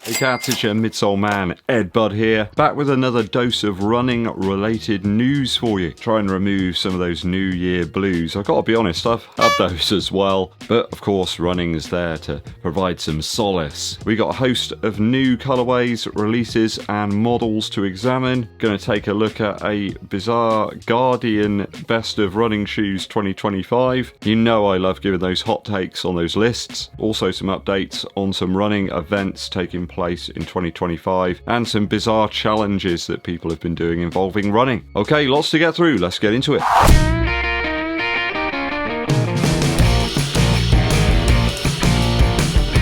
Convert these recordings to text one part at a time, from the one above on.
Hey cats, it's your midsole man, EDDBUD here, back with another dose of running related news for you. Try and remove some of those New Year blues. I've got to be honest, I've had those as well, but of course running is there to provide some solace. We got a host of new colourways, releases and models to examine. Going to take a look at a bizarre Guardian Best of Running Shoes 2025. You know I love giving those hot takes on those lists. Also some updates on some running events taking place in 2025 and some bizarre challenges that people have been doing involving running. Okay, lots to get through. Let's get into it.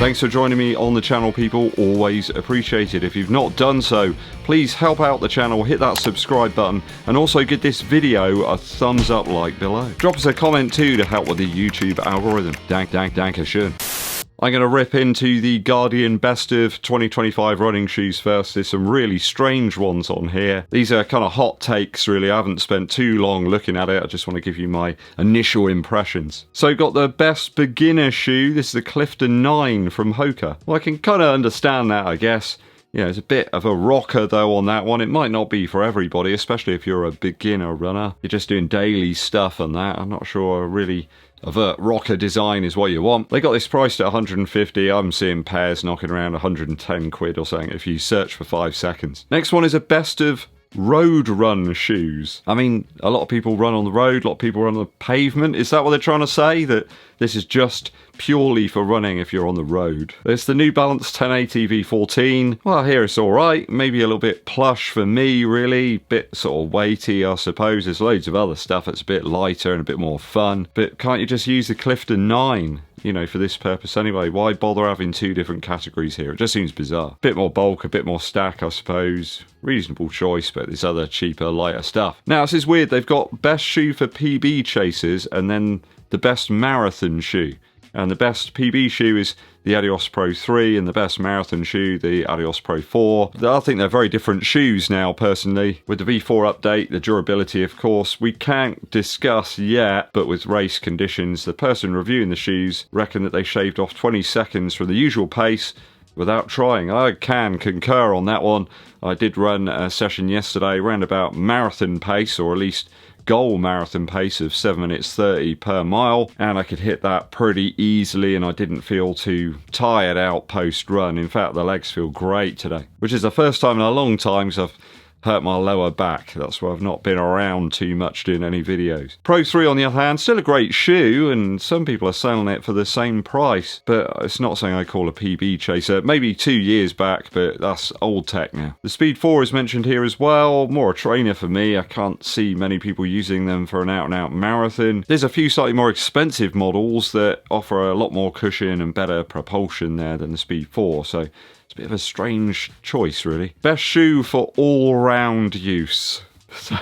Thanks for joining me on the channel, people. Always appreciated. If you've not done so, please help out the channel, hit that subscribe button, and also give this video a thumbs up like below. Drop us a comment too to help with the YouTube algorithm. Dankeschön. I'm going to rip into the Guardian Best of 2025 running shoes first. There's some really strange ones on here. These are kind of hot takes, really. I haven't spent too long looking at it. I just want to give you my initial impressions. So got the best beginner shoe. This is the Clifton 9 from Hoka. Well, I can kind of understand that, I guess. Yeah, it's a bit of a rocker though on that one. It might not be for everybody, especially if you're a beginner runner. You're just doing daily stuff and that. I'm not sure really overt rocker design is what you want. They got this priced at 150. I'm seeing pairs knocking around 110 quid or something if you search for 5 seconds. Next one is a best of road run shoes. I mean, a lot of people run on the road, a lot of people run on the pavement. Is that what they're trying to say? That this is just purely for running if you're on the road? There's the New Balance 1080 V14. Well, here it's alright. Maybe a little bit plush for me, really. Bit sort of weighty, I suppose. There's loads of other stuff that's a bit lighter and a bit more fun. But can't you just use the Clifton 9? You know, for this purpose anyway. Why bother having two different categories here? It just seems bizarre. Bit more bulk, a bit more stack, I suppose. Reasonable choice, but there's other cheaper, lighter stuff. Now, this is weird. They've got best shoe for PB chasers and then the best marathon shoe. And the best PB shoe is the Adios Pro 3 and the best marathon shoe, the Adios Pro 4. I think they're very different shoes now, personally. With the V4 update, the durability, of course, we can't discuss yet, but with race conditions, the person reviewing the shoes reckoned that they shaved off 20 seconds from the usual pace without trying. I can concur on that one. I did run a session yesterday, around about marathon pace, or at least goal marathon pace of 7 minutes 30 per mile, and I could hit that pretty easily and I didn't feel too tired out post run. In fact, the legs feel great today, which is the first time in a long time because I've hurt my lower back. That's why I've not been around too much doing any videos. Pro 3 on the other hand, still a great shoe, and some people are selling it for the same price, but it's not something I call a PB chaser. Maybe 2 years back, but that's old tech now. The Speed 4 is mentioned here as well. More a trainer for me. I can't see many people using them for an out-and-out marathon. There's a few slightly more expensive models that offer a lot more cushion and better propulsion there than the Speed 4, so it's a bit of a strange choice, really. Best shoe for all-round use. So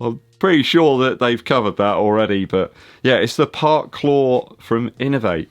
I'm pretty sure that they've covered that already, but yeah, it's the Park Claw from Innovate.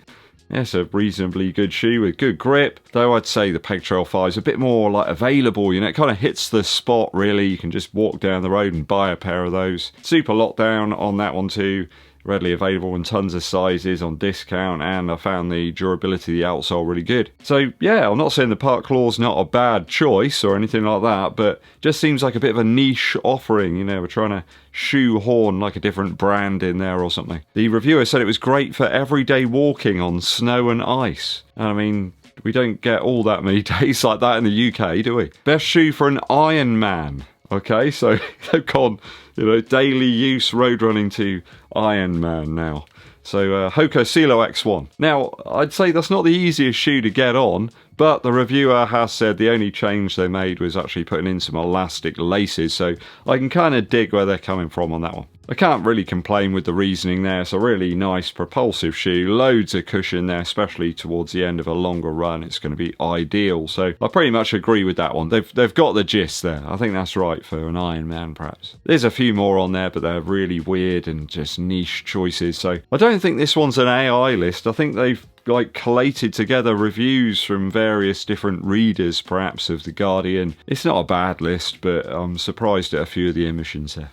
Yeah, it's a reasonably good shoe with good grip, though I'd say the Peg Trail 5 is a bit more like available, you know, it kind of hits the spot really. You can just walk down the road and buy a pair of those. Super lockdown on that one too. Readily available in tons of sizes on discount, and I found the durability of the outsole really good. So yeah, I'm not saying the Park Claw's not a bad choice or anything like that, but just seems like a bit of a niche offering. You know, we're trying to shoehorn like a different brand in there or something. The reviewer said it was great for everyday walking on snow and ice. And I mean, we don't get all that many days like that in the UK, do we? Best shoe for an Ironman. Okay, so they've gone, you know, daily use road running to Ironman now. So Hoka Silo X1. Now, I'd say that's not the easiest shoe to get on, but the reviewer has said the only change they made was actually putting in some elastic laces, so I can kind of dig where they're coming from on that one. I can't really complain with the reasoning there. It's a really nice propulsive shoe, loads of cushion there, especially towards the end of a longer run. It's going to be ideal, so I pretty much agree with that one. They've got the gist there. I think that's right for an Ironman, perhaps. There's a few more on there, but they're really weird and just niche choices, so I don't think this one's an AI list. I think they've like collated together reviews from various different readers, perhaps, of The Guardian. It's not a bad list, but I'm surprised at a few of the omissions there.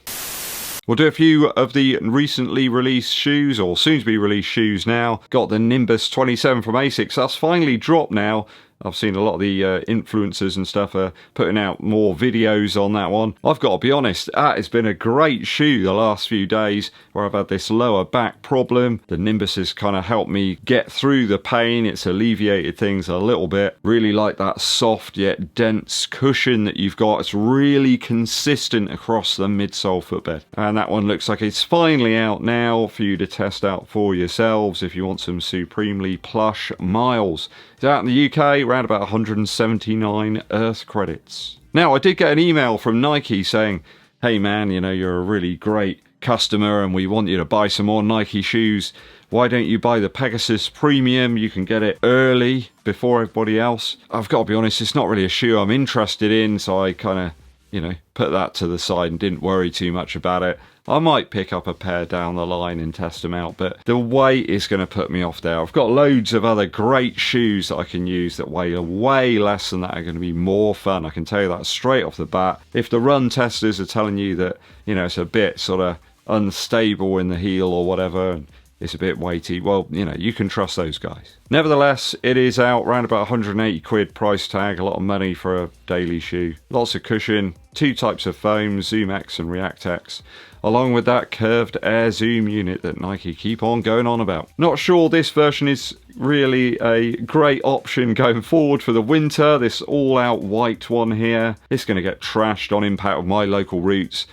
We'll do a few of the recently released shoes, or soon to be released shoes now. Got the Nimbus 27 from ASICS. That's finally dropped now. I've seen a lot of the influencers and stuff are putting out more videos on that one. I've got to be honest, that has been a great shoe the last few days where I've had this lower back problem. The Nimbus has kind of helped me get through the pain. It's alleviated things a little bit. Really like that soft yet dense cushion that you've got. It's really consistent across the midsole footbed. And that one looks like it's finally out now for you to test out for yourselves if you want some supremely plush miles. It's out in the UK, around about 179 Earth credits. Now, I did get an email from Nike saying, hey man, you know, you're a really great customer and we want you to buy some more Nike shoes. Why don't you buy the Pegasus Premium? You can get it early before everybody else. I've got to be honest, it's not really a shoe I'm interested in, so I kind of, you know, put that to the side and didn't worry too much about it. I might pick up a pair down the line and test them out, but the weight is going to put me off there. I've got loads of other great shoes that I can use that weigh way less than that, are going to be more fun. I can tell you that straight off the bat. If the run testers are telling you that, you know, it's a bit sort of unstable in the heel or whatever, and it's a bit weighty, well, you know, you can trust those guys. Nevertheless, it is out around about 180 quid price tag, a lot of money for a daily shoe. Lots of cushion, two types of foam, Zoom X and React X, along with that curved air zoom unit that Nike keep on going on about. Not sure this version is really a great option going forward for the winter. This all-out white one here, it's going to get trashed on impact with my local routes.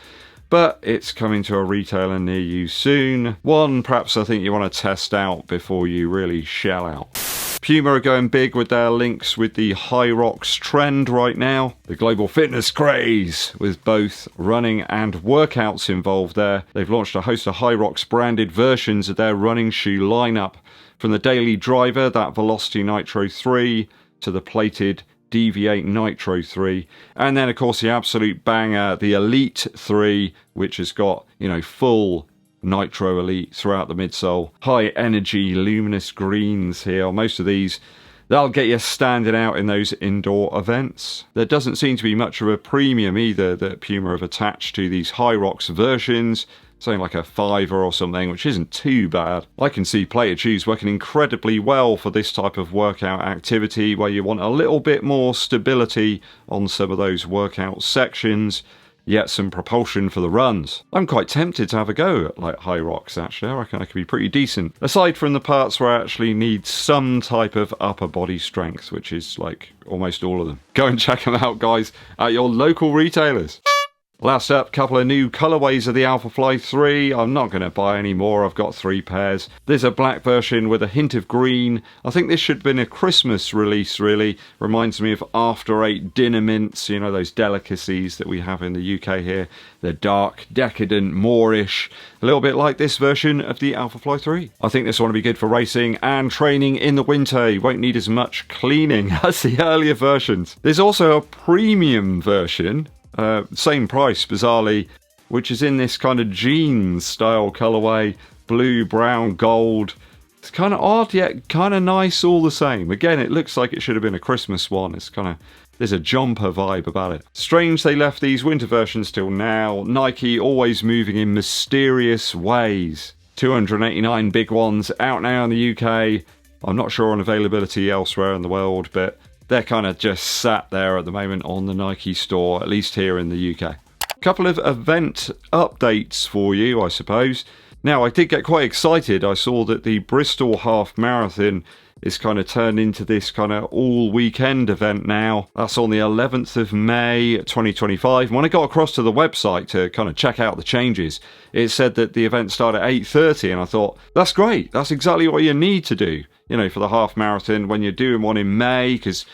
But it's coming to a retailer near you soon. One perhaps I think you want to test out before you really shell out. Puma are going big with their links with the HYROX trend right now. The global fitness craze, with both running and workouts involved there. They've launched a host of HYROX branded versions of their running shoe lineup. From the Daily Driver, that Velocity Nitro 3, to the plated Deviate Nitro 3, and then of course the absolute banger, the Elite 3, which has got, you know, full Nitro Elite throughout the midsole. High energy luminous greens here. Most of these, they'll get you standing out in those indoor events. There doesn't seem to be much of a premium either that Puma have attached to these HYROX versions. Something like a $5 or something, which isn't too bad. I can see plated shoes working incredibly well for this type of workout activity where you want a little bit more stability on some of those workout sections, yet some propulsion for the runs. I'm quite tempted to have a go at like HYROX actually. I reckon I could be pretty decent. Aside from the parts where I actually need some type of upper body strength, which is like almost all of them. Go and check them out, guys, at your local retailers. Last up, couple of new colourways of the Alphafly 3. I'm not going to buy any more, I've got 3 pairs. There's a black version with a hint of green. I think this should have been a Christmas release really. Reminds me of After 8 dinner mints, you know, those delicacies that we have in the UK here. They're dark, decadent, moorish. A little bit like this version of the Alphafly 3. I think this one will be good for racing and training in the winter. You won't need as much cleaning as the earlier versions. There's also a premium version. Same price, bizarrely, which is in this kind of jeans style colourway, blue, brown, gold. It's kind of odd, yet kind of nice all the same. Again, it looks like it should have been a Christmas one. It's kind of, there's a jumper vibe about it. Strange they left these winter versions till now. Nike always moving in mysterious ways. 289 big ones out now in the UK. I'm not sure on availability elsewhere in the world, but they're kind of just sat there at the moment on the Nike store, at least here in the UK. Couple of event updates for you, I suppose. Now, I did get quite excited. I saw that the Bristol Half Marathon is kind of turned into this kind of all-weekend event now. That's on the 11th of May 2025. When I got across to the website to kind of check out the changes, it said that the event started at 8:30, and I thought, that's great. That's exactly what you need to do, you know, for the half marathon when you're doing one in May, because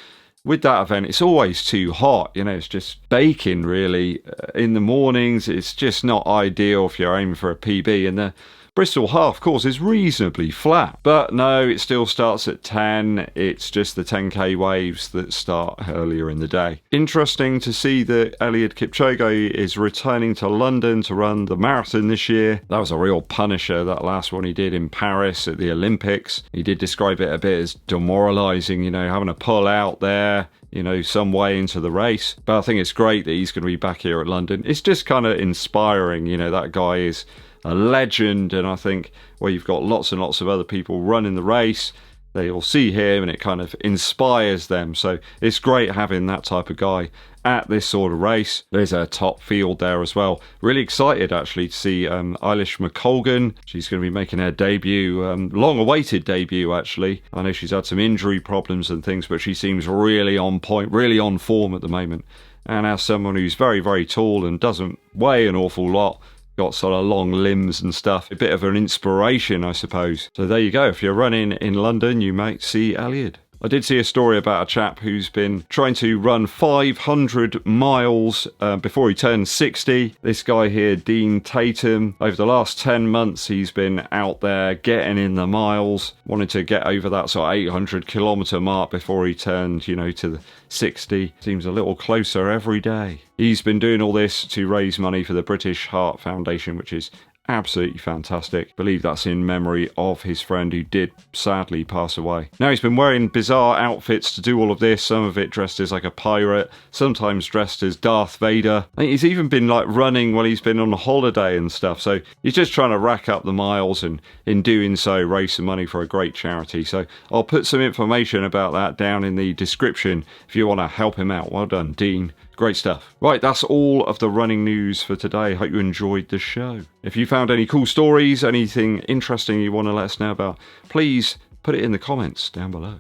with that event, it's always too hot. You know, it's just baking, really. In the mornings, it's just not ideal if you're aiming for a PB, and the Bristol half course is reasonably flat, but no, it still starts at 10. It's just the 10k waves that start earlier in the day. Interesting to see that Eliud Kipchoge is returning to London to run the marathon this year. That was a real punisher, that last one he did in Paris at the Olympics. He did describe it a bit as demoralising, you know, having to pull out there, you know, some way into the race. But I think it's great that he's going to be back here at London. It's just kind of inspiring, you know, that guy is a legend, and I think, well, you've got lots and lots of other people running the race. they'll see him and it kind of inspires them. So it's great having that type of guy at this sort of race. There's a top field there as well. Really excited actually to see Eilish McColgan. She's going to be making her debut, long awaited debut actually. I know she's had some injury problems and things, but she seems really on point, really on form at the moment. And as someone who's very, very tall and doesn't weigh an awful lot, got sort of long limbs and stuff, a bit of an inspiration, I suppose. So there you go. If you're running in London, you might see EDDBUD. I did see a story about a chap who's been trying to run 500 miles before he turned 60. This guy here, Dean Tatum, over the last 10 months, he's been out there getting in the miles, wanted to get over that sort of 800 kilometre mark before he turned, you know, to the 60. Seems a little closer every day. He's been doing all this to raise money for the British Heart Foundation, which is absolutely fantastic. I believe that's in memory of his friend who did sadly pass away. Now he's been wearing bizarre outfits to do all of this, some of it dressed as like a pirate, sometimes dressed as Darth Vader. I think he's even been like running while he's been on a holiday and stuff, so he's just trying to rack up the miles and in doing so raise some money for a great charity. So I'll put some information about that down in the description if you want to help him out. Well done, Dean. Great stuff. Right, that's all of the running news for today. Hope you enjoyed the show. If you found any cool stories, anything interesting you want to let us know about, please put it in the comments down below.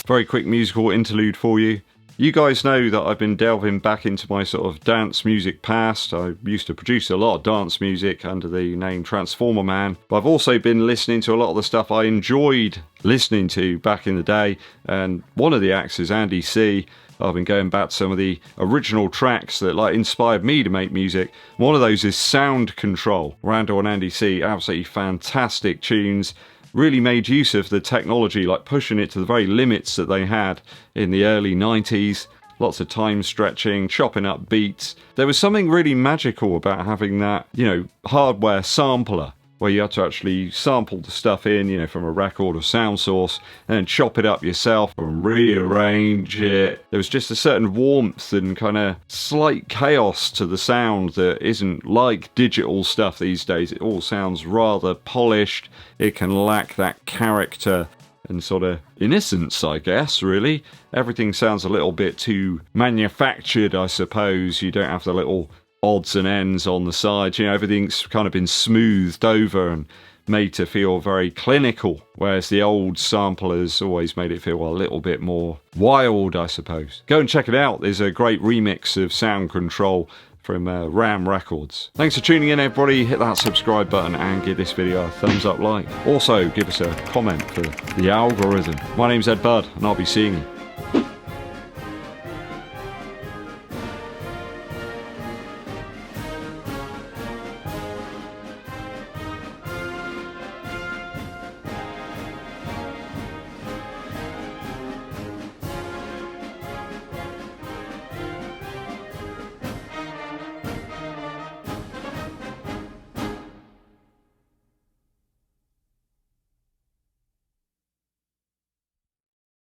Very quick musical interlude for you. You guys know that I've been delving back into my sort of dance music past. I used to produce a lot of dance music under the name Transformer Man, but I've also been listening to a lot of the stuff I enjoyed listening to back in the day, and one of the acts is Andy C. I've been going back to some of the original tracks that like inspired me to make music. One of those is Sound Control. Randall and Andy C, absolutely fantastic tunes. Really made use of the technology, like pushing it to the very limits that they had in the early 90s. Lots of time stretching, chopping up beats. There was something really magical about having that, you know, hardware sampler, where you had to actually sample the stuff in, you know, from a record or sound source, and then chop it up yourself and rearrange it. There was just a certain warmth and kind of slight chaos to the sound that isn't like digital stuff these days. It all sounds rather polished. It can lack that character and sort of innocence, I guess, really. Everything sounds a little bit too manufactured, I suppose. You don't have the little odds and ends on the sides, you know, everything's kind of been smoothed over and made to feel very clinical, whereas the old samplers always made it feel a little bit more wild, I suppose. Go and check it out. There's a great remix of Sound Control from Ram Records. Thanks for tuning in, everybody. Hit that subscribe button and give this video a thumbs up like. Also, give us a comment for the algorithm. My name's EDDBUD, and I'll be seeing you